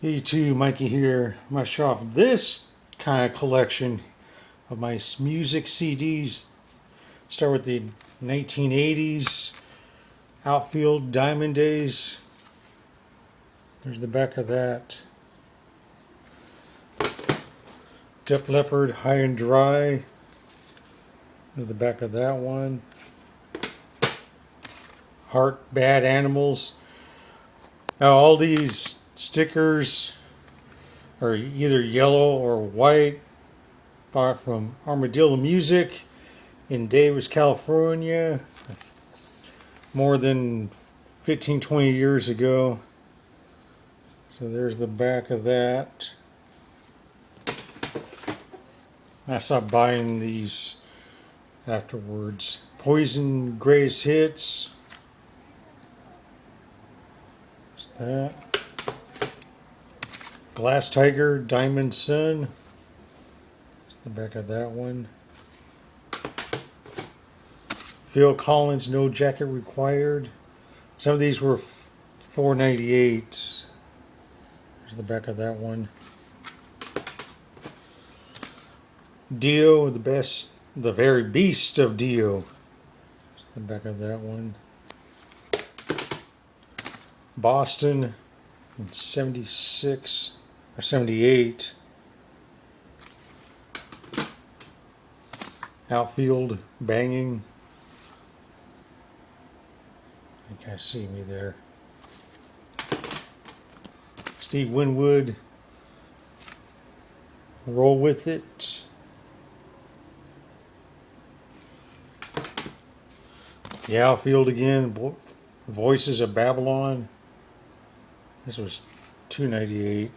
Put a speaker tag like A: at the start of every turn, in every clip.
A: Hey too, Mikey here. I'm going to show off this kind of collection of my music CDs. Start with the 1980s Outfield Diamond Days. There's the back of that. Def Leppard High and Dry. There's the back of that one. Heart Bad Animals. Now all these stickers are either yellow or white. Bought from Armadillo Music in Davis, California, more than 15-20 years ago. So there's the back of that. I stopped buying these afterwards. Poison Greatest Hits. There's that. Glass Tiger Diamond Sun. There's the back of that one. Phil Collins No Jacket Required. Some of these were $4.98. There's the back of that one. Dio, the very beast of Dio. There's the back of that one. Boston in 76 or 78. Outfield Banging. You guys see me there. Steve Winwood, Roll With It. The Outfield again, Voices of Babylon. This was $2.98.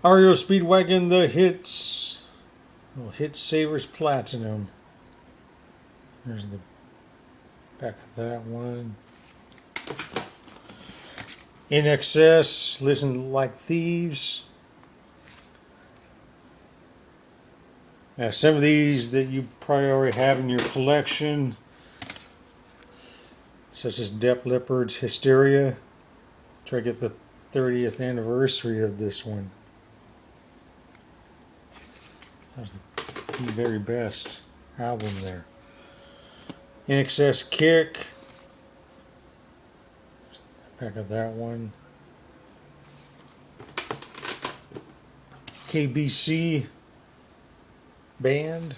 A: REO Speedwagon, The Hits. Little Hit Savers Platinum. There's the back of that one. In Excess, Listen Like Thieves. Now, some of these that you probably already have in your collection, such as Def Leppard's Hysteria. Try to get the 30th anniversary of this one. That was the very best album there. In Excess Kick. Back of that one. KBC Band.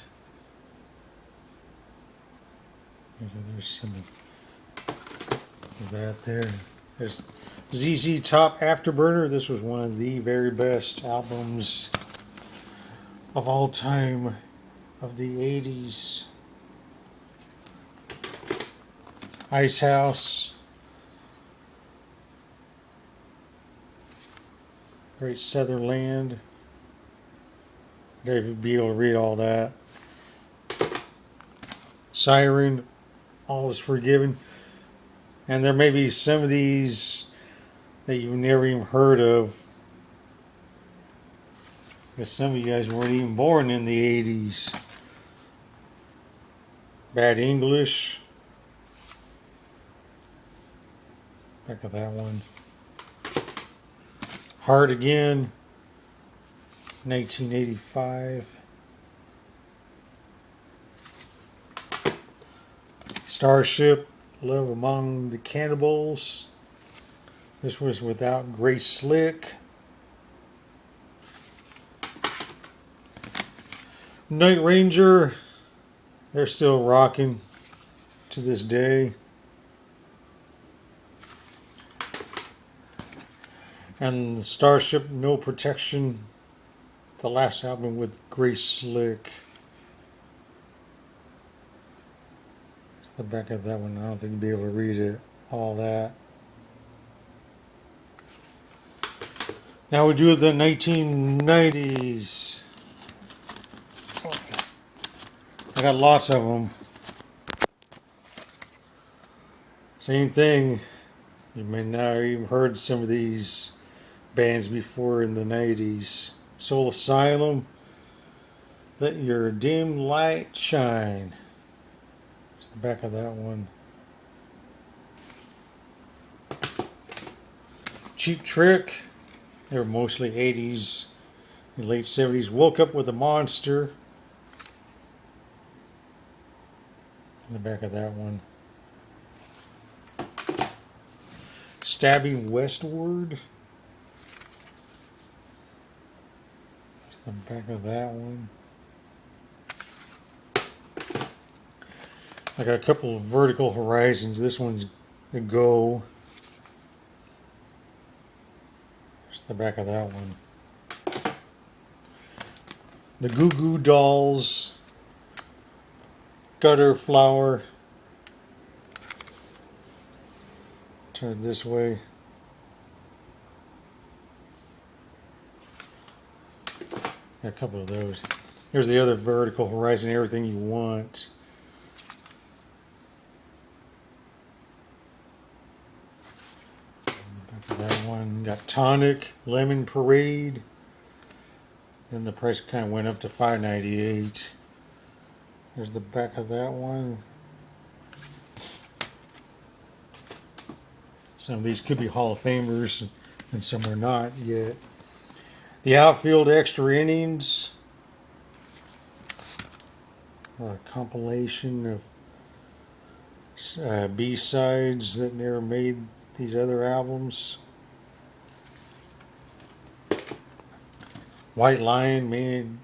A: There's some of that there. There's ZZ Top Afterburner. This was one of the very best albums of all time of the 80s. Ice House. Great Southern Land. David be able to read all that. Siren, All Is Forgiven. And there may be some of these that you've never even heard of. Because some of you guys weren't even born in the 80s. Bad English. Back of that one. Hard Again, 1985. Starship, Love Among the Cannibals. This was without Grace Slick. Night Ranger, they're still rocking to this day. And Starship No Protection, the last album with Grace Slick. It's the back of that one. I don't think you'll be able to read it. All that. Now we do the 1990s. I got lots of them. Same thing. You may not have even heard some of these bands before in the 90s. Soul Asylum, Let Your Dim Light Shine. It's the back of that one. Cheap Trick. They were mostly 80s and late 70s. Woke Up with a Monster. In the back of that one. Stabbing Westward. The back of that one. I got a couple of Vertical Horizons. This one's the Go. There's the back of that one. The Goo Goo Dolls. Gutter Flower. Turn it this way. Got a couple of those. Here's the other Vertical Horizon, Everything You Want. That one. Got Tonic, Lemon Parade. Then the price kind of went up to $5.98. There's the back of that one. Some of these could be Hall of Famers and some are not yet. The Outfield Extra Innings. A compilation of B-sides that never made these other albums. White Lion, Main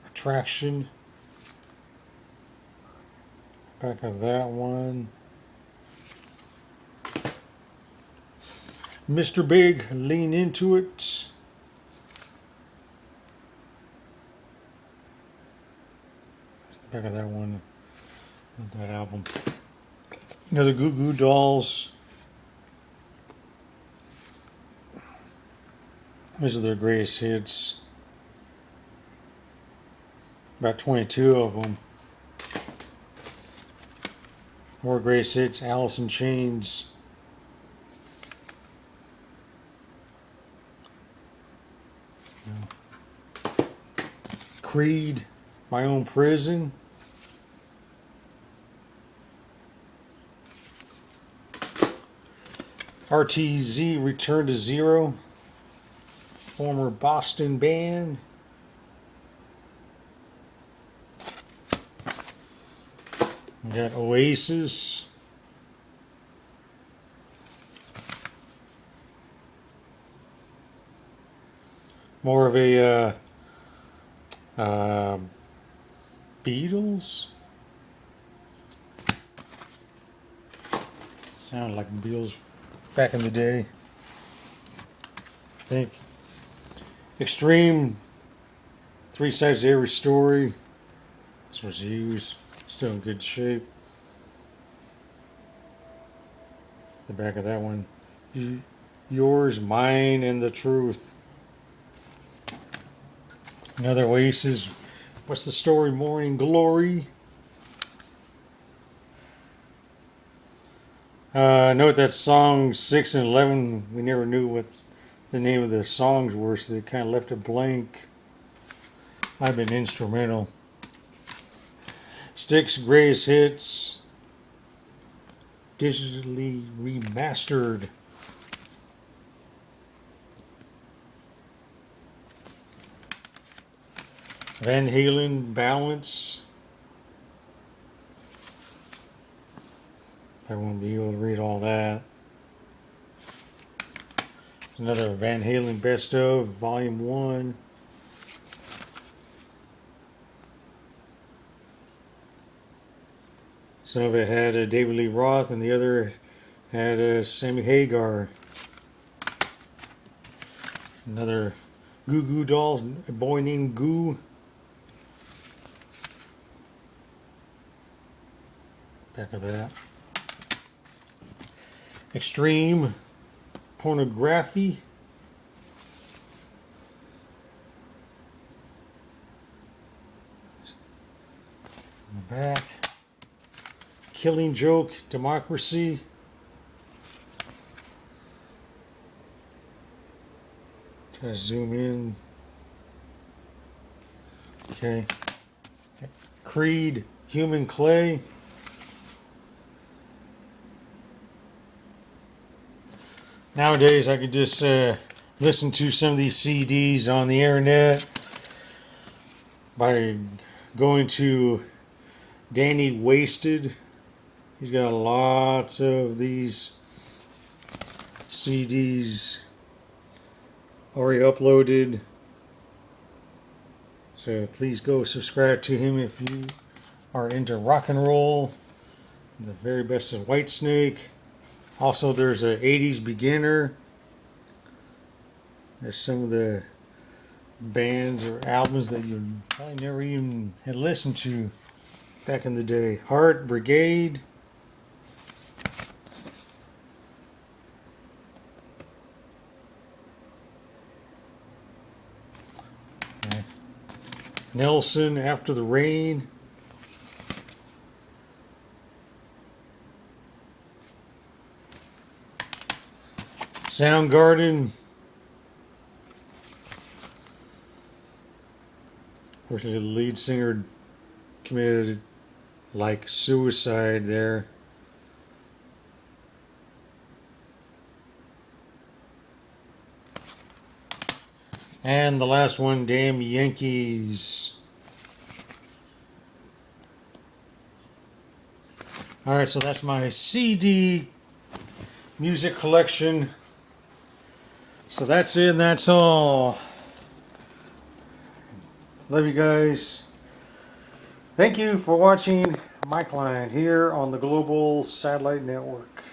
A: Attraction. Back of that one. Mr. Big, Lean Into It. Back of that one. That album. Another Goo Goo Dolls. These are their greatest hits. About 22 of them. More greatest hits. Alice in Chains. Creed. My Own Prison. RTZ, Return to Zero. Former Boston band. We got Oasis. More of a Beatles. Sounded like Beatles back in the day. I think. Extreme. 3 Sides to Every Story. This was used. Still in good shape. The back of that one. Yours, Mine, and the Truth. Another Oasis. What's the Story? Morning Glory. Note that song 6 and 11, we never knew what the name of the songs were, so they kind of left it blank. I've been instrumental. Styx Greatest Hits. Digitally remastered. Van Halen, Balance. I won't be able to read all that. Another Van Halen Best of, Volume 1. Some of it had David Lee Roth, and the other had Sammy Hagar. Another Goo Goo Dolls, A Boy Named Goo. Back of that. Extreme Pornography. In the back. Killing Joke, Democracy. Try to zoom in. Okay. Creed, Human Clay. Nowadays, I could just listen to some of these CDs on the internet by going to Danny Wasted. He's got lots of these CDs already uploaded. So please go subscribe to him if you are into rock and roll. The very best of Whitesnake. Also, there's a 80s beginner. There's some of the bands or albums that you probably never even had listened to back in the day. Heart Brigade. Nelson, After the Rain. Soundgarden. Unfortunately, the lead singer committed like suicide there. And the last one, Damn Yankees. Alright, so that's my CD music collection. So that's it and that's all. Love you guys. Thank you for watching Mike Line here on the Global Satellite Network.